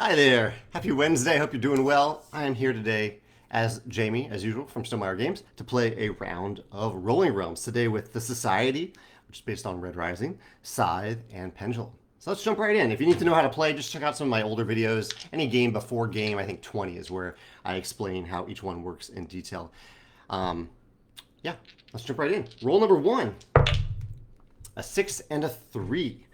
Hi there. Happy Wednesday. Hope you're doing well. I am here today as Jamie, as usual, from Stonemaier Games, to play a round of Rolling Realms today with the Society, which is based on Red Rising, Scythe, and Pendulum. So let's jump right in. If you need to know how to play, just check out some of my older videos. Any game before game, I think 20 is where I explain how each one works in detail. Yeah, let's jump right in. Roll number one, a 6 and a 3.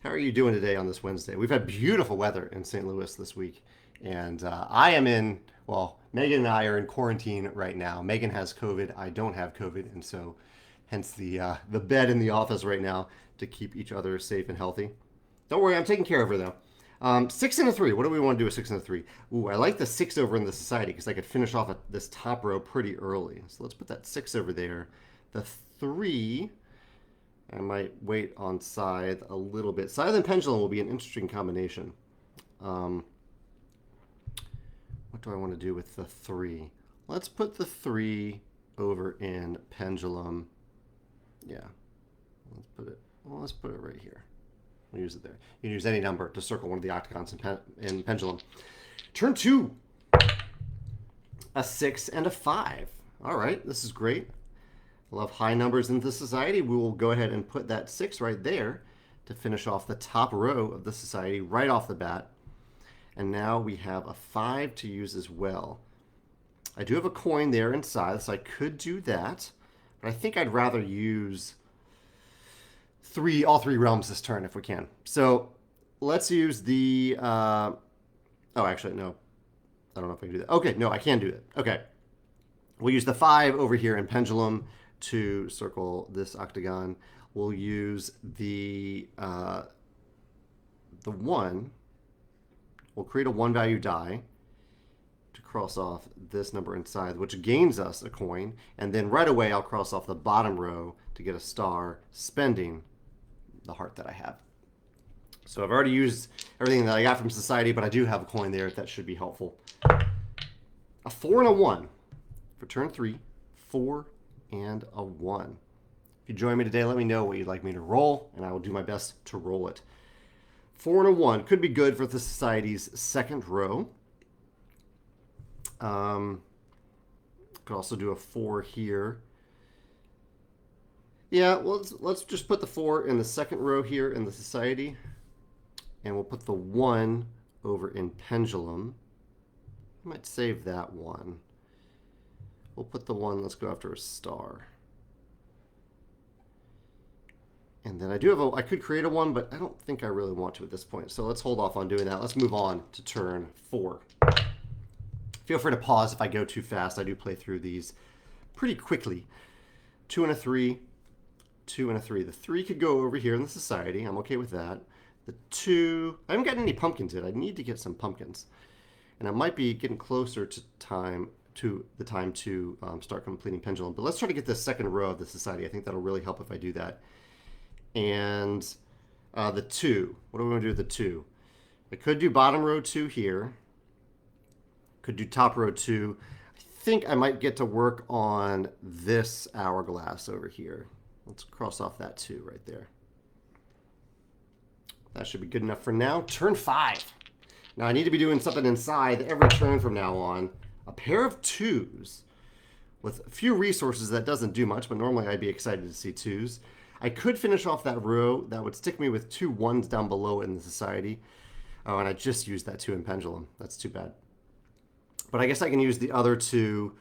How are you doing today on this Wednesday? We've had beautiful weather in St. Louis this week. And I am in, well, Megan and I are in quarantine right now. Megan has COVID. I don't have COVID. And so hence the bed in the office right now to keep each other safe and healthy. Don't worry, I'm taking care of her though. 6 and a 3. What do we want to do with 6 and a 3? Ooh, I like the 6 over in the Society because I could finish off this top row pretty early. So let's put that 6 over there. The 3... I might wait on Scythe a little bit. Scythe and Pendulum will be an interesting combination. What do I want to do with the 3? Let's put the 3 over in Pendulum. Yeah. Let's put it right here. We'll use it there. You can use any number to circle one of the octagons in Pendulum. Turn 2. A 6 and a 5. All right, this is great. Love high numbers in the Society. We will go ahead and put that 6 right there to finish off the top row of the Society right off the bat. And now we have a 5 to use as well. I do have a coin there inside, so I could do that. But I think I'd rather use all three realms this turn if we can. So let's use the... oh, actually, no. I don't know if I can do that. Okay, no, I can do it. Okay. We'll use the 5 over here in Pendulum to circle this octagon. We'll use the 1. We'll create a 1 value die to cross off this number inside, which gains us a coin. And then right away, I'll cross off the bottom row to get a star, spending the heart that I have. So I've already used everything that I got from Society, but I do have a coin there. That should be helpful. A 4 and a 1 for turn 3. 4 and a 1. If you join me today, let me know what you'd like me to roll, and I will do my best to roll it. 4 and a 1 could be good for the Society's second row. Could also do a 4 here. Yeah, well, let's just put the 4 in the second row here in the Society, and we'll put the 1 over in Pendulum. I might save that one. We'll put the 1, let's go after a star. And then I could create a 1, but I don't think I really want to at this point. So let's hold off on doing that. Let's move on to turn 4. Feel free to pause if I go too fast. I do play through these pretty quickly. 2 and a 3, 2 and a 3. The 3 could go over here in the Society. I'm okay with that. The 2, I haven't gotten any pumpkins yet. I need to get some pumpkins. And I might be getting closer to the time to start completing Pendulum. But let's try to get this second row of the Society. I think that'll really help if I do that. And the 2. What do we want to do with the 2? I could do bottom row 2 here. Could do top row 2. I think I might get to work on this hourglass over here. Let's cross off that 2 right there. That should be good enough for now. Turn 5. Now I need to be doing something inside every turn from now on. A pair of 2s with a few resources that doesn't do much, but normally I'd be excited to see 2s. I could finish off that row. That would stick me with 2 1s down below in the Society. Oh, and I just used that 2 in Pendulum. That's too bad. But I guess I can use the other 2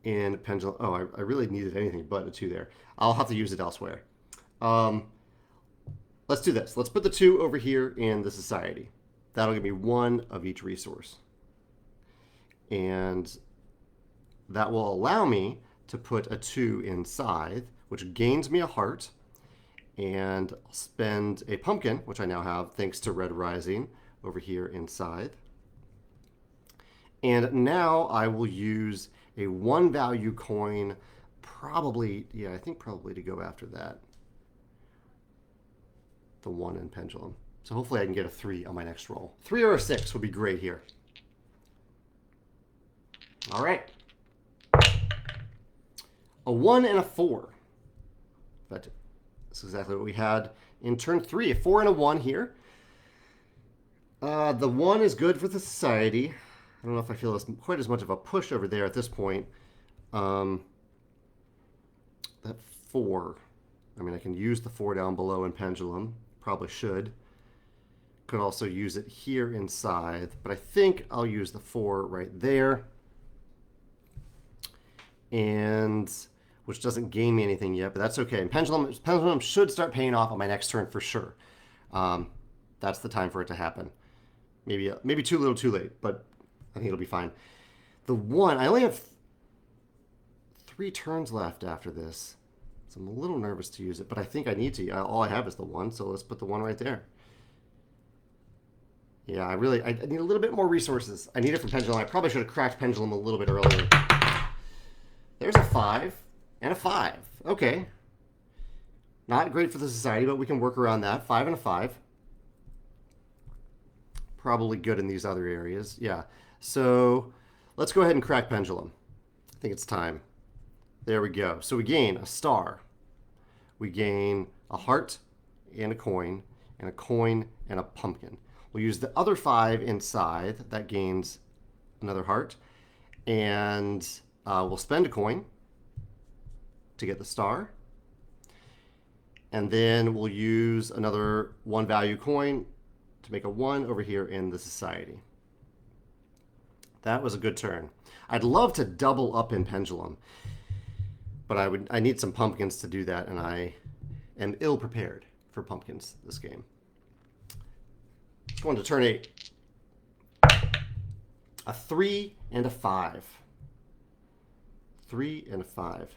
in Pendulum. Oh, I really needed anything but a 2 there. I'll have to use it elsewhere. Let's do this. Let's put the 2 over here in the Society. That'll give me 1 of each resource. And that will allow me to put a 2 in Scythe, which gains me a heart, and I'll spend a pumpkin, which I now have thanks to Red Rising, over here in Scythe. And now I will use a 1 value coin, probably, yeah, I think probably to go after that. The 1 in Pendulum. So hopefully I can get a 3 on my next roll. 3 or a 6 would be great here. All right. A 1 and a 4. That's exactly what we had in turn 3. A 4 and a 1 here. The 1 is good for the society. I don't know if I feel quite as much of a push over there at this point. That 4. I mean, I can use the 4 down below in Pendulum. Probably should. Could also use it here in Scythe, but I think I'll use the 4 right there. And which doesn't gain me anything yet, but that's okay. And Pendulum should start paying off on my next turn for sure. That's the time for it to happen. Maybe too little, too late, but I think it'll be fine. The 1, I only have 3 turns left after this, so I'm a little nervous to use it, but I think I need to. All I have is the 1, so let's put the 1 right there. Yeah, I need a little bit more resources. I need it for Pendulum. I probably should have cracked Pendulum a little bit earlier. There's a 5 and a 5. Okay. Not great for the society, but we can work around that. 5 and a 5. Probably good in these other areas. Yeah. So let's go ahead and crack Pendulum. I think it's time. There we go. So we gain a star. We gain a heart and a coin and a pumpkin. We'll use the other 5 in Scythe. That gains another heart. And we'll spend a coin to get the star. And then we'll use another 1 value coin to make a 1 over here in the society. That was a good turn. I'd love to double up in Pendulum, but I need some pumpkins to do that, and I am ill prepared for pumpkins this game. Going to turn 8. A 3 and a 5. 3 and a 5.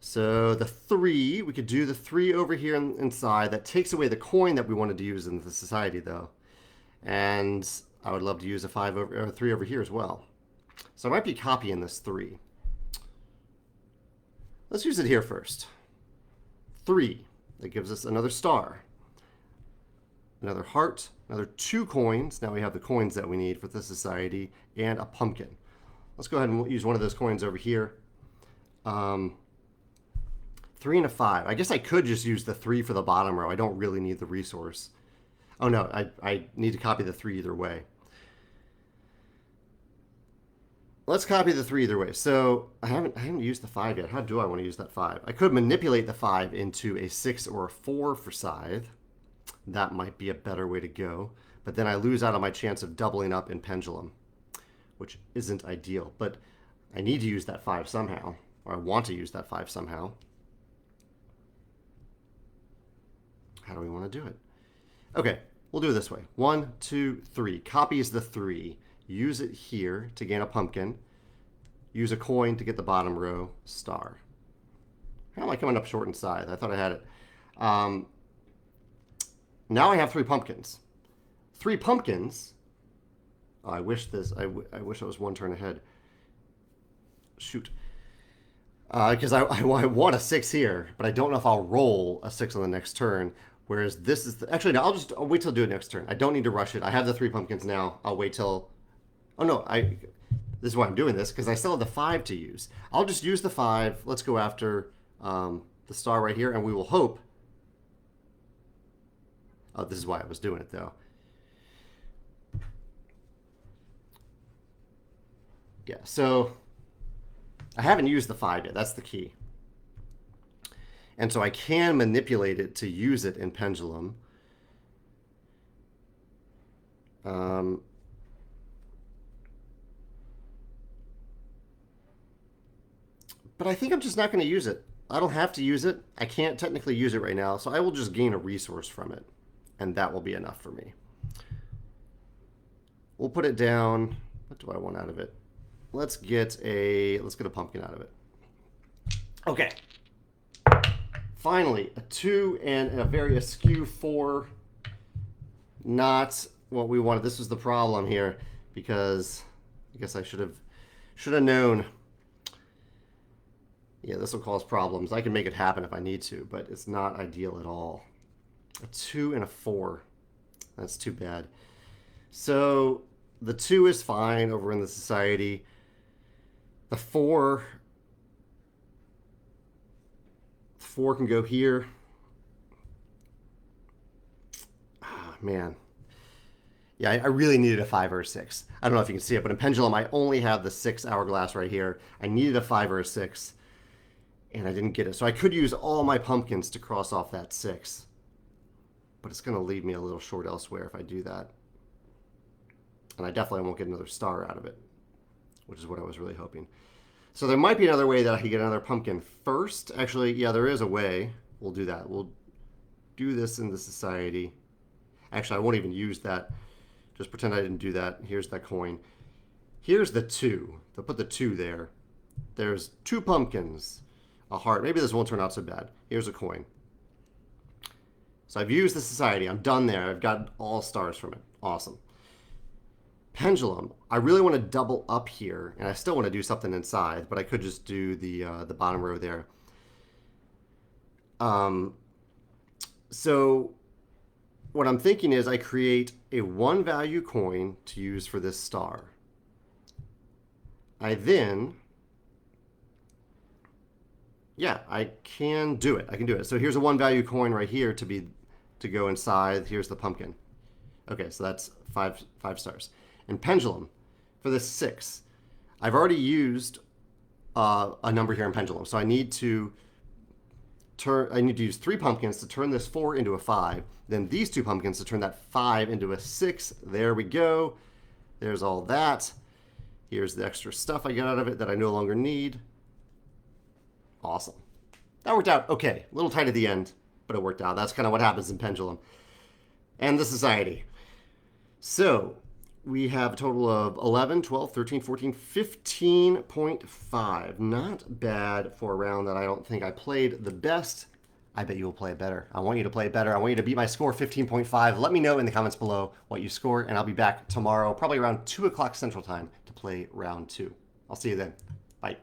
So the 3, we could do the 3 over here inside. That takes away the coin that we wanted to use in the society, though. And I would love to use a 3 over here as well. So I might be copying this 3. Let's use it here first. 3. That gives us another star. Another heart. Another 2 coins. Now we have the coins that we need for the society. And a pumpkin. Let's go ahead and use one of those coins over here. 3 and a 5. I guess I could just use the 3 for the bottom row. I don't really need the resource. Oh no, I need to copy the 3 either way. Let's copy the 3 either way. So I haven't used the 5 yet. How do I want to use that 5? I could manipulate the 5 into a 6 or a 4 for Scythe. That might be a better way to go. But then I lose out on my chance of doubling up in Pendulum, which isn't ideal. But I need to use that 5 somehow, or I want to use that 5 somehow. How do we want to do it? Okay, we'll do it this way. 1, 2, 3. Copies the 3. Use it here to gain a pumpkin. Use a coin to get the bottom row star. How am I coming up short in Scythe? I thought I had it. Now I have 3 pumpkins. 3 pumpkins. Oh, I wish I was 1 turn ahead. Shoot. Because I want a 6 here, but I don't know if I'll roll a 6 on the next turn. Whereas this is actually no, I'll wait till I do it next turn. I don't need to rush it. I have the 3 pumpkins now. I'll wait till. Oh no, this is why I'm doing this, because I still have the 5 to use. I'll just use the 5. Let's go after the star right here, and we will hope. Oh, this is why I was doing it though. Yeah, so I haven't used the 5 yet. That's the key. And so I can manipulate it to use it in Pendulum. But I think I'm just not going to use it. I don't have to use it. I can't technically use it right now, so I will just gain a resource from it. And that will be enough for me. We'll put it down. What do I want out of it? Let's get a pumpkin out of it. Okay. Finally, a 2 and a very askew 4. Not what we wanted. This was the problem here, because I guess I should have known. Yeah, this will cause problems. I can make it happen if I need to, but it's not ideal at all. A 2 and a 4. That's too bad. So the 2 is fine over in the society. The 4 can go here. Ah, man. Yeah, I really needed a 5 or a 6. I don't know if you can see it, but in Pendulum, I only have the 6 hourglass right here. I needed a 5 or a 6, and I didn't get it. So I could use all my pumpkins to cross off that 6. But it's going to leave me a little short elsewhere if I do that. And I definitely won't get another star out of it, which is what I was really hoping. So there might be another way that I could get another pumpkin first. Actually, yeah, there is a way. We'll do that. We'll do this in the society. Actually, I won't even use that. Just pretend I didn't do that. Here's that coin. Here's the 2. They'll put the 2 there. There's 2 pumpkins. A heart. Maybe this won't turn out so bad. Here's a coin. So I've used the society. I'm done there. I've got all stars from it. Awesome. Pendulum. I really want to double up here, and I still want to do something inside, but I could just do the bottom row there. So what I'm thinking is I create a 1 value coin to use for this star. I then, yeah, I can do it. I can do it. So here's a 1 value coin right here to go inside. Here's the pumpkin. Okay, so that's five stars. And Pendulum, for this 6, I've already used a number here in Pendulum, so I need to use 3 pumpkins to turn this 4 into a 5. Then these 2 pumpkins to turn that 5 into a 6. There we go. There's all that. Here's the extra stuff I got out of it that I no longer need. Awesome. That worked out okay. A little tight at the end, but it worked out. That's kind of what happens in Pendulum. And the society. So we have a total of 11, 12, 13, 14, 15.5. Not bad for a round that I don't think I played the best. I bet you will play it better. I want you to play it better. I want you to beat my score, 15.5. Let me know in the comments below what you score, and I'll be back tomorrow, probably around 2 o'clock Central Time, to play round 2. I'll see you then. Bye.